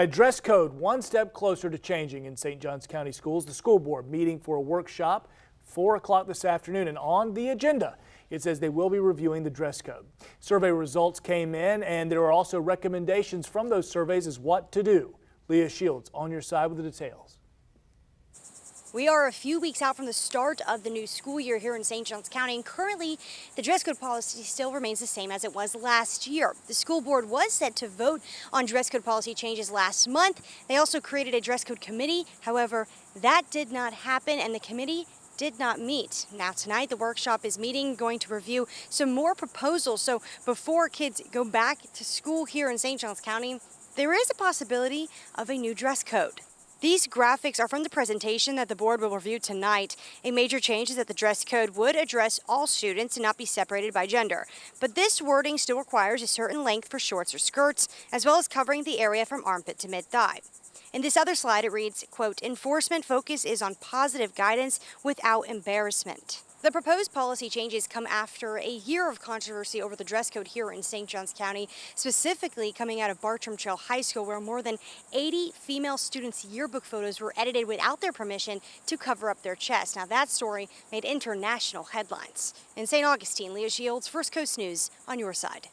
A dress code one step closer to changing in St. Johns County Schools. The school board meeting for a workshop 4 o'clock this afternoon, and on the agenda it says they will be reviewing the dress code. Survey results came in, and there are also recommendations from those surveys as what to do. Leah Shields on your side with the details. We are a few weeks out from the start of the new school year here in St. Johns County, and currently the dress code policy still remains the same as it was last year. The school board was set to vote on dress code policy changes last month. They also created a dress code committee. However, that did not happen, and the committee did not meet. Now tonight the workshop is meeting, going to review some more proposals. So before kids go back to school here in St. Johns County, there is a possibility of a new dress code. These graphics are from the presentation that the board will review tonight. A major change is that the dress code would address all students and not be separated by gender. But this wording still requires a certain length for shorts or skirts, as well as covering the area from armpit to mid-thigh. In this other slide, it reads, quote, "Enforcement focus is on positive guidance without embarrassment." The proposed policy changes come after a year of controversy over the dress code here in St. Johns County, specifically coming out of Bartram Trail High School, where more than 80 female students' yearbook photos were edited without their permission to cover up their chests. Now, that story made international headlines. In St. Augustine, Leah Shields, First Coast News on your side.